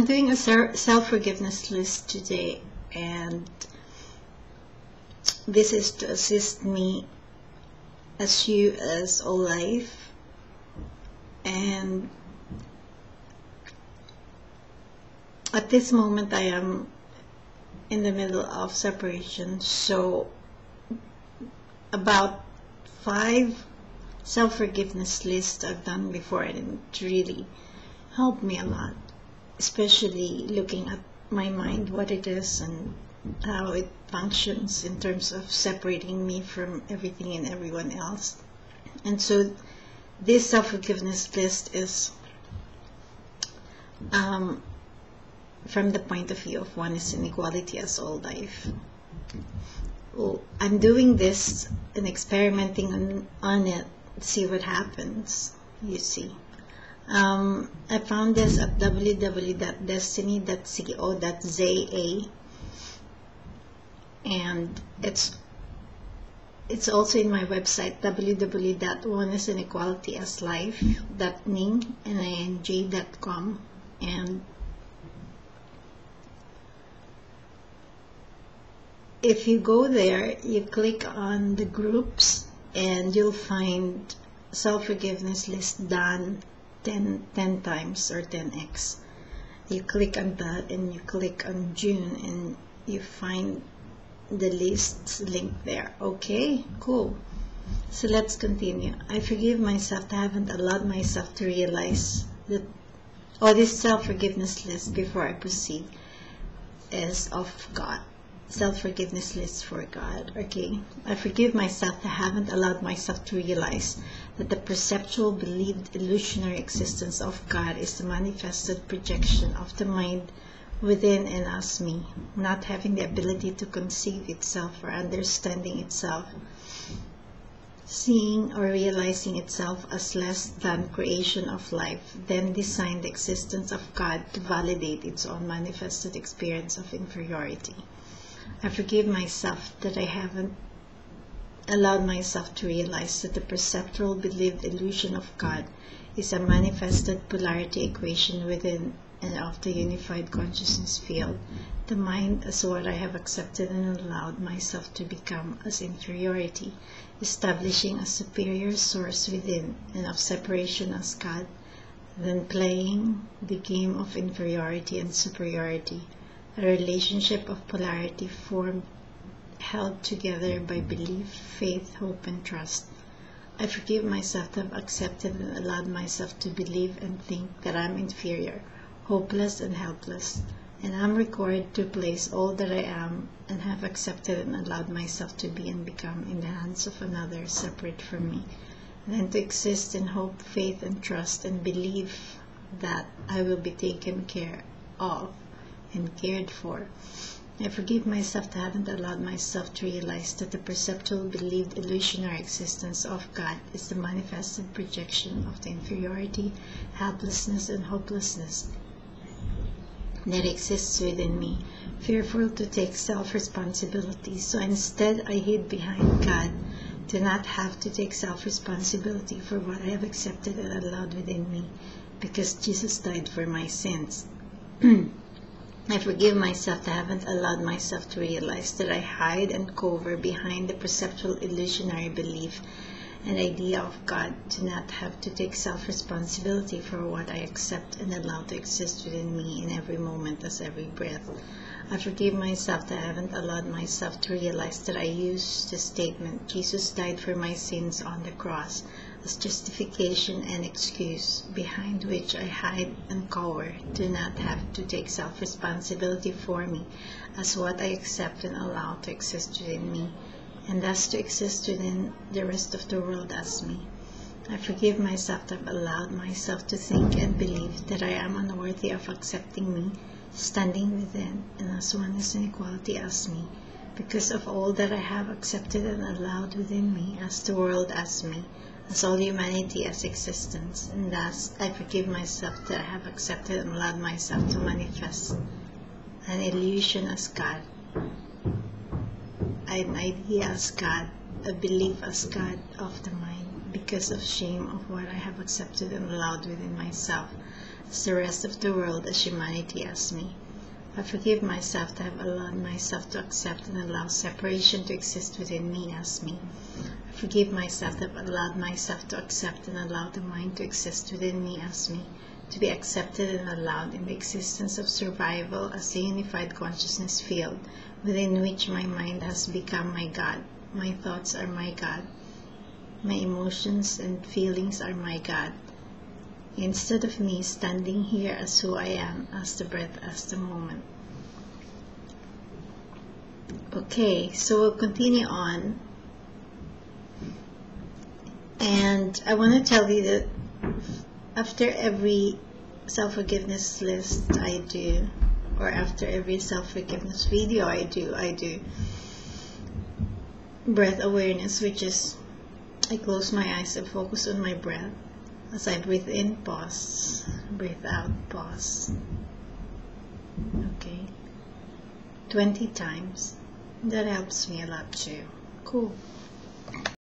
I'm doing a self-forgiveness list today, and this is to assist me as you as all life. And at this moment I am in the middle of separation, so about 5 self-forgiveness lists I've done before, and it really helped me a lot, especially looking at my mind, what it is and how it functions in terms of separating me from everything and everyone else. And so this self-forgiveness list is from the point of view of oneness and equality as all life. Well, I'm doing this and experimenting on it to see what happens, you see. I found this at www.destiny.co.za, and it's also in my website www.onenessanequalityaslife.ning.com, and if you go there, you click on the groups and you'll find self-forgiveness list done 10 times or 10x. You click on that and you click on June and you find the lists linked there. Okay, cool. So let's continue. I forgive myself that I haven't allowed myself to realize that this self-forgiveness list, before I proceed, is of God. Self-forgiveness list for God. Okay, I forgive myself that I haven't allowed myself to realize that the perceptual, believed, illusionary existence of God is the manifested projection of the mind within and as me, not having the ability to conceive itself or understanding itself, seeing or realizing itself as less than creation of life, then designed the existence of God to validate its own manifested experience of inferiority. I forgive myself that I haven't allowed myself to realize that the perceptual, believed illusion of God is a manifested polarity equation within and of the unified consciousness field, the mind as what I have accepted and allowed myself to become as inferiority, establishing a superior source within and of separation as God, then playing the game of inferiority and superiority, a relationship of polarity formed, held together by belief, faith, hope, and trust. I forgive myself to have accepted and allowed myself to believe and think that I am inferior, hopeless, and helpless, and I am required to place all that I am and have accepted and allowed myself to be and become in the hands of another separate from me, and then to exist in hope, faith, and trust, and believe that I will be taken care of and cared for. I forgive myself that I haven't allowed myself to realize that the perceptual, believed, illusionary existence of God is the manifested projection of the inferiority, helplessness, and hopelessness that exists within me, fearful to take self-responsibility. So instead, I hid behind God to not have to take self-responsibility for what I have accepted and allowed within me, because Jesus died for my sins. I forgive myself that I haven't allowed myself to realize that I hide and cover behind the perceptual illusionary belief and idea of God to not have to take self-responsibility for what I accept and allow to exist within me in every moment as every breath. I forgive myself that I haven't allowed myself to realize that I use the statement, Jesus died for my sins on the cross, as justification and excuse, behind which I hide and cower, to not have to take self-responsibility for me as what I accept and allow to exist within me, and thus to exist within the rest of the world as me. I forgive myself that I've allowed myself to think and believe that I am unworthy of accepting me, standing within and as oneness and equality as me, because of all that I have accepted and allowed within me as the world as me, as all humanity as existence, and thus I forgive myself that I have accepted and allowed myself to manifest an illusion as God, an idea as God, a belief as God of the mind, because of shame of what I have accepted and allowed within myself, as the rest of the world, as humanity, as me. I forgive myself to have allowed myself to accept and allow separation to exist within me as me. I forgive myself to have allowed myself to accept and allow the mind to exist within me as me, to be accepted and allowed in the existence of survival as a unified consciousness field within which my mind has become my God. My thoughts are my God. My emotions and feelings are my God. Instead of me standing here as who I am, as the breath, as the moment. Okay, so we'll continue on. And I want to tell you that after every self-forgiveness list I do, or after every self-forgiveness video I do breath awareness, which is I close my eyes and focus on my breath. As I breathe in, pause. Breathe out, pause. Okay. 20 times. That helps me a lot too. Cool.